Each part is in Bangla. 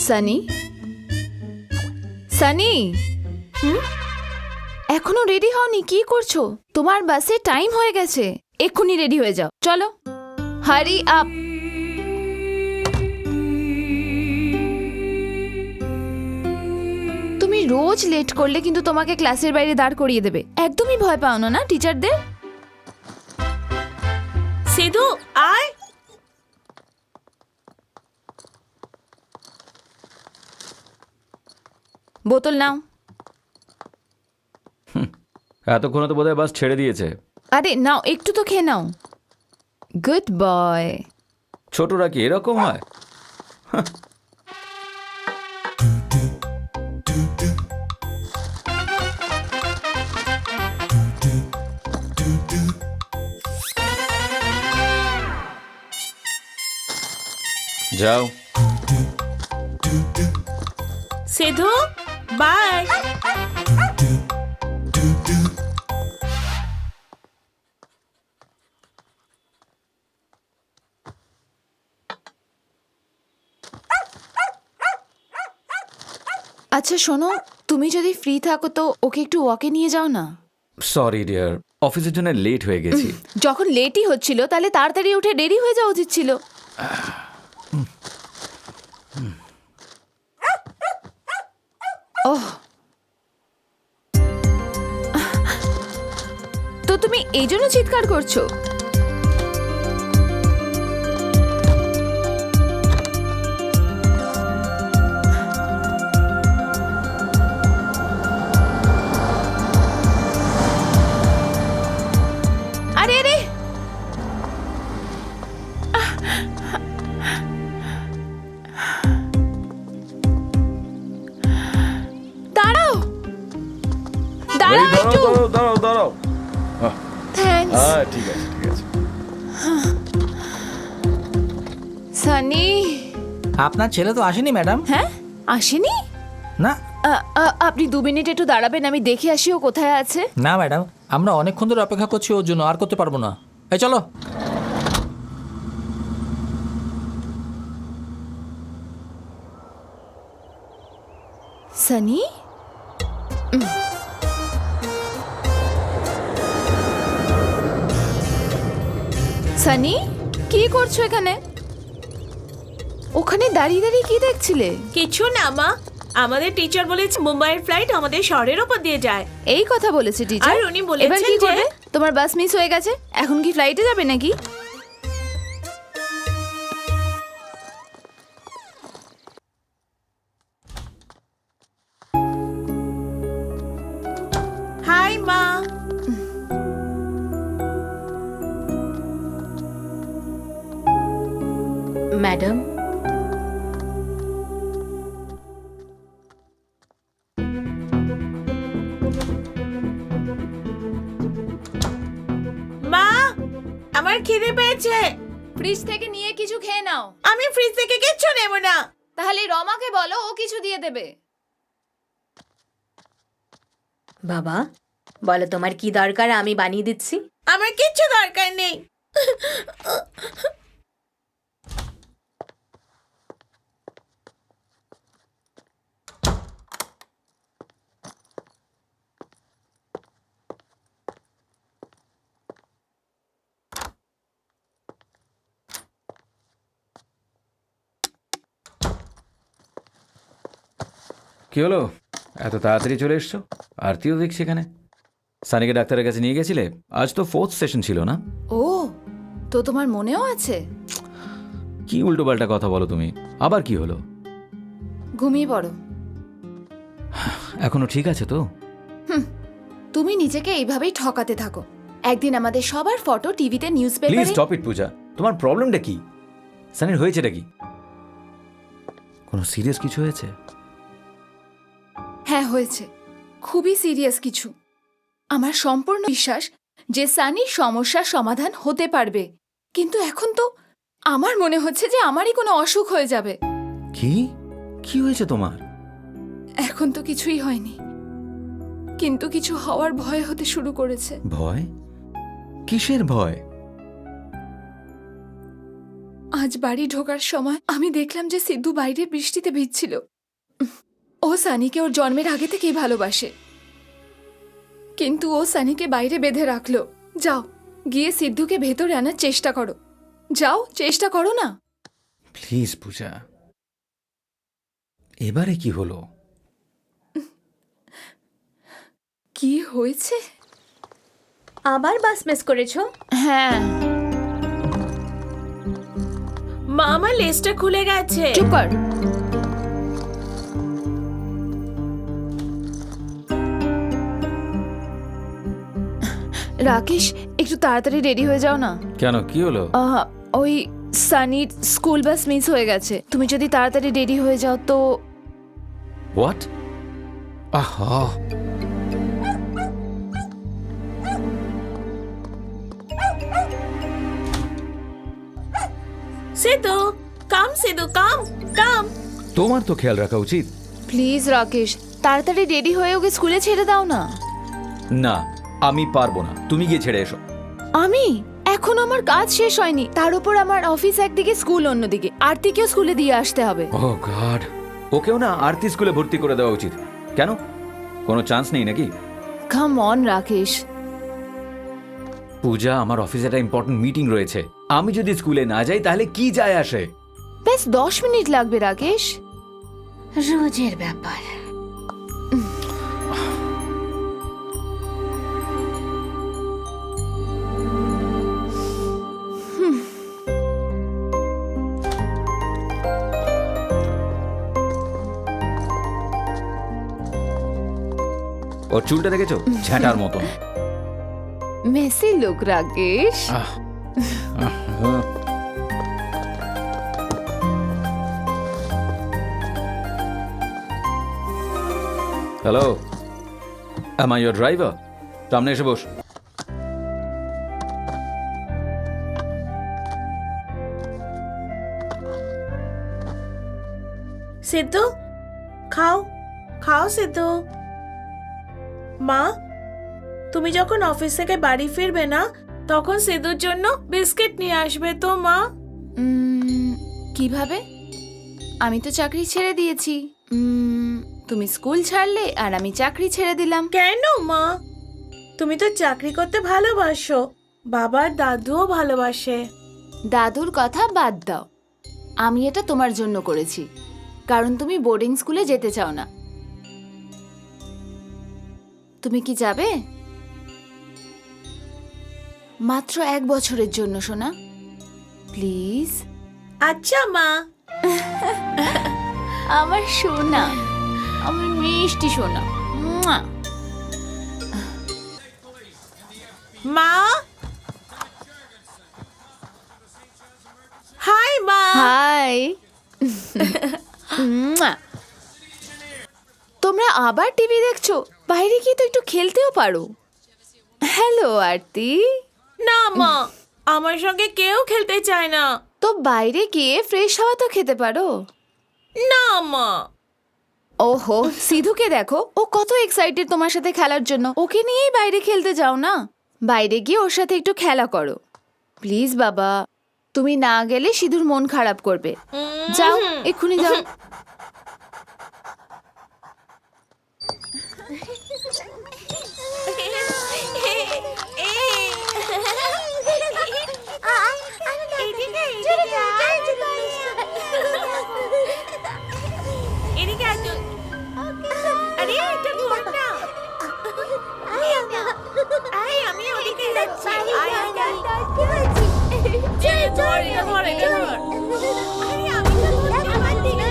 সানি, সানি, এখনো রেডি হওনি? কি করছো? তোমার বাসে টাইম হয়ে গেছে, এক্ষুনি রেডি হয়ে যাও। চলো, হারি আপ। তুমি রোজ লেট করলে কিন্তু তোমাকে ক্লাসের বাইরে দাঁড় করিয়ে দেবে। একদমই ভয় পাও না টিচারদের? সিধু আয়। বোতল নাও। এতক্ষণে তো বোধহয় বাস ছেড়ে দিয়েছে। আরে নাও, একটু তো খেয়ে নাও। Good boy. ছোটরা কি এরকম হয়? যাও। সিধু বাই। আচ্ছা শোনো, তুমি যদি ফ্রি থাকো তো ওকে একটু ওয়াকে নিয়ে যাও না। সরি ডিয়ার, অফিসের জন্য লেট হয়ে গেছি। যখন লেটই হচ্ছিল তাহলে তাড়াতাড়ি উঠে দেরি হয়ে যাওয়া উচিত ছিল। ওহ, তো তুমি এই জন্য চিৎকার করছো? আরে আরে, দাঁড়াও দাঁড়াও এই একটু। দাঁড়াও দাঁড়াও। থ্যাঙ্কস ঠিক আছে ঠিক আছে। সানি। আপনার ছেলে তো আসেনি ম্যাডাম। হ্যাঁ, আসেনি? না আপনি 2 মিনিট একটু দাঁড়াবেন, আমি দেখে আসি ও কোথায় আছে। না ম্যাডাম, আমরা অনেকক্ষণ ধরে অপেক্ষা করছি ওর জন্য, আর করতে পারবো না। এই চলো। সানি, সানি, কি করছো এখানে? ওখানে দাঁড়িয়ে দাঁড়িয়ে কি দেখছিলে? কিছু না মা, আমাদের টিচার বলেছে মুম্বাইয়ের ফ্লাইট আমাদের শহরের উপর দিয়ে যায়। এই কথা বলেছে টিচার? আর উনি বলেছেন এবার কি যে- করবে? তোমার বাস মিস হয়ে গেছে, এখন কি ফ্লাইটে যাবে নাকি? হাই মা। ম্যাডাম, মা, আমার খিদে পেয়েছে। ফ্রিজ থেকে নিয়ে কিছু খেয়ে নাও। আমি ফ্রিজ থেকে কিচ্ছু নেব না। তাহলে রমাকে বলো, ও কিছু দিয়ে দেবে। বাবা বলো তোমার কি দরকার, আমি বানিয়ে দিচ্ছি। আমার কিচ্ছু দরকার নেই। কি হলো, এত তাড়াতাড়ি চলে এসছো? আরতিও দেখছি এখানে। সানিকে ডাক্তারের কাছে নিয়ে গেছিলে? আজ তো 4th সেশন ছিল না? ও, তো তোমার মনেও আছে? কি উল্টোপাল্টা কথা বলো তুমি। আবার কি হলো? ঘুমিয়ে পড়ো। এখনো ঠিক আছে তো? তুমি নিজেকে এইভাবেই ঠকাতে থাকো। একদিন আমাদের সবার ফটো টিভিতে, নিউজ প্লিজ পেপারে। স্টপ ইট পূজা। তোমার প্রবলেমটা কি? সানির হয়েছেটা কি? কোনো সিরিয়াস কিছু হয়েছে? হ্যাঁ হয়েছে, খুবই সিরিয়াস কিছু। আমার সম্পূর্ণ বিশ্বাস যে সানির সমস্যার সমাধান হতে পারবে, কিন্তু এখন তো আমার মনে হচ্ছে যে আমারই কোনো অসুখ হয়ে যাবে। কি কি হয়েছে তোমার? এখন তো কিছুই হয়নি, কিন্তু কিছু হওয়ার ভয় হতে শুরু করেছে। ভয়? কিসের ভয়? আজ বাড়ি ঢোকার সময় আমি দেখলাম যে সিদ্ধু বাইরে বৃষ্টিতে ভিজছিল। ও সানিকে ওর জন্মের আগে থেকেই ভালোবাসে, কিন্তু ও সানিকে বাইরে বেঁধে রাখলো। যাও, গিয়ে সিদ্ধুকে ভেতরে আনার চেষ্টা করো। যাও, চেষ্টা করো না। প্লিজ পূজা, এবারে কি হলো? কি হয়েছে? আবার বাস মিস করেছো? হ্যাঁ, মা, আমার লেজটা খুলে গেছে। চুপ কর। রাকেশ, একটু তাড়াতাড়ি রেডি হয়ে যাও না। কেন, কি হলো? ওই সানির স্কুল বাস মিস হয়ে গেছে। তুমি যদি তাড়াতাড়ি রেডি হয়ে যাও তো। হোয়াট? আহা, সিধু, কাম সিধু, কাম কাম। তোমার তো খেয়াল রাখা উচিত। প্লিজ রাকেশ, তাড়াতাড়ি রেডি হয়ে ওকে স্কুলে ছেড়ে দাও না। না, আমি পারবো না, তুমি গিয়ে ছেড়ে এসো। আমি এখন আমার কাজ শেষ হয়নি, তার উপর আমার অফিস একদিকে, স্কুল অন্যদিকে। আরতিকেও স্কুলে দিয়ে আসতে হবে। ও গড, ওকেও না আরতি স্কুলে ভর্তি করে দেওয়া উচিত। কেন, কোনো চান্স নেই নাকি? Come on Rakesh. পূজা, আমার অফিসে একটা ইম্পর্টেন্ট মিটিং রয়েছে। আমি যদি স্কুলে না যাই তাহলে কি যায় আসে? বেশ 10 মিনিট লাগবে রাকেশ। রোজের ব্যাপার। ওর চুলটা দেখেছো, ঝ্যাঁটার মতন। Messi look Rakesh. Hello, am I your driver? সামনে এসে বস। সিদ্ধু, খাও খাও সিদ্ধু। মা, তুমি যখন অফিস থেকে বাড়ি ফিরবে না, তখন সিদ্ধুর জন্য বিস্কিট নিয়ে আসবে তো মা। কিভাবে? আমি তো চাকরি ছেড়ে দিয়েছি। তুমি স্কুল ছাড়লে আর আমি চাকরি ছেড়ে দিলাম। কেন মা? তুমি তো চাকরি করতে ভালোবাসো, বাবার দাদুও ভালোবাসে। দাদুর কথা বাদ দাও, আমি এটা তোমার জন্য করেছি, কারণ তুমি বোর্ডিং স্কুলে যেতে চাও না। তুমি কি যাবে? মাত্র 1 বছরের জন্য সোনা, প্লিজ। আচ্ছা মা। আমার সোনা, আমার মিষ্টি সোনা। মুয়া। মা, হাই মা। হাই। মুয়া। তোমরা আবার টিভি দেখছো? বাইরে গিয়ে তো একটু খেলতেও পারো। হ্যালো আরতি। না মা, আমার সঙ্গে কেউ খেলতে চায় না। তো বাইরে গিয়ে ফ্রেশ হাওয়া তো খেতে পারো। না মা। ওহো, সিধুকে দেখো, ও কত এক্সাইটেড তোমার সাথে খেলার জন্য। ওকে নিয়েই বাইরে খেলতে যাও না। বাইরে গিয়ে ওর সাথে একটু খেলা করো প্লিজ বাবা। তুমি না গেলে সিধুর মন খারাপ করবে। যাও, এক্ষুনি যাও। এদিকে আয় তুই। আরে এটা ধর না। আয়, আমি ওদিকে যাচ্ছি। আয়, আয়, আয়। ধর, এটা ধর, এটা ধর। আরে আমি তো ধরছি, আমার দিকে না।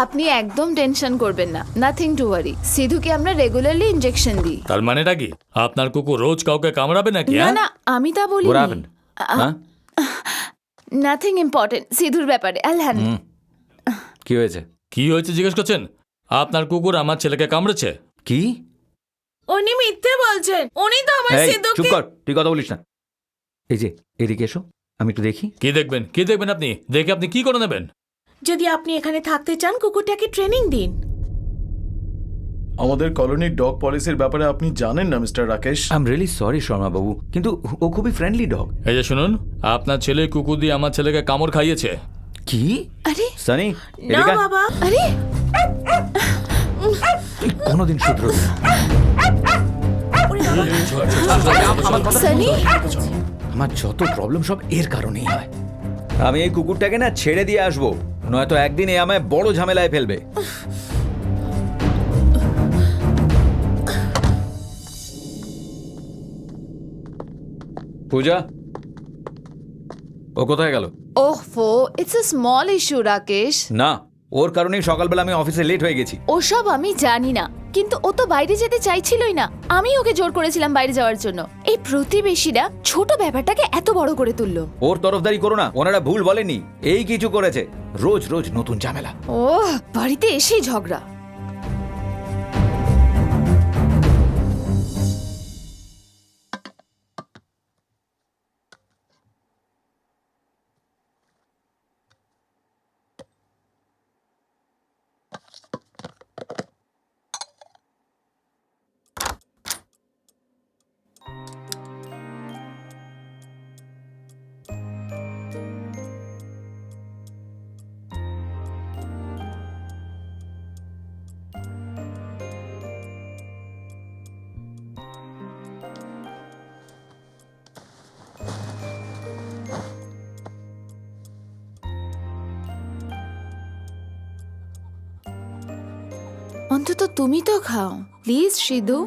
আপনি একদম টেনশন করবেন না, নাথিং টু ওয়ারি। সিধুকে আমরা রেগুলারলি ইনজেকশন দিই। তার মানেটা কি? আপনার কুকুর রোজ কাউকে কামড়াবে নাকি? না হ্যাঁ? না, আমি তা বলি। What happened? হ্যাঁ? নাথিং ইম্পর্টেন্ট সিধুর ব্যাপারে। আলহান, কি হয়েছে? কি হয়েছে জিজ্ঞেস করছেন? আপনার কুকুর আমার ছেলেকে কামড়েছে। কি? উনি মিথ্যে বলছেন। উনি তো আমার এই, চুপ সিদ্ধুকে। কর, তুই কথা বলিস না। এই যে, এদিকে এসো, আমি একটু দেখি। কি দেখবেন? কি দেখবেন আপনি? দেখে আপনি কি করে নেবেন? যদি আপনি এখানে থাকতে চান, কুকুরটাকে ট্রেনিং দিন। আমাদের কলোনির ডগ পলিসির ব্যাপারে আপনি জানেন না mister Rakesh? I am really sorry Sharma বাবু, কিন্তু ও খুবই ফ্রেন্ডলি ডগ। এই যে শুনুন, আপনার ছেলে কুকুর দিয়ে আমার ছেলেকে কামড় খাইয়েছে। কি? আরে সানি, না এদিকে আয়। বাবা, আরে তুই কোনোদিন শুধরবি না। সানি, আমার যত প্রবলেম সব এর কারণেই হয়। আমি এই কুকুরটাকে না ছেড়ে দিয়ে আসবো, নয়তো একদিন এ আমায় বড় ঝামেলায় ফেলবে। পূজা, ও কোথায় গেল? ওহো, it's a small issue Rakesh. না, ওর কারণেই সকালবেলা আমি অফিসে লেট হয়ে গেছি। ওসব আমি জানি না, কিন্তু ও তো বাইরে যেতে চাইছিলই না। আমি ওকে জোর করেছিলাম বাইরে যাওয়ার জন্য। এই প্রতিবেশীরা ছোট ব্যাপারটাকে এত বড় করে তুললো। ওর তরফদারি করো না, ওনারা ভুল বলেনি, এই কিছু করেছে। রোজ রোজ নতুন ঝামেলা। ওহ, বাড়িতে এসেই ঝগড়া। অন্তত তুমি তো খাও প্লিজ সিধু।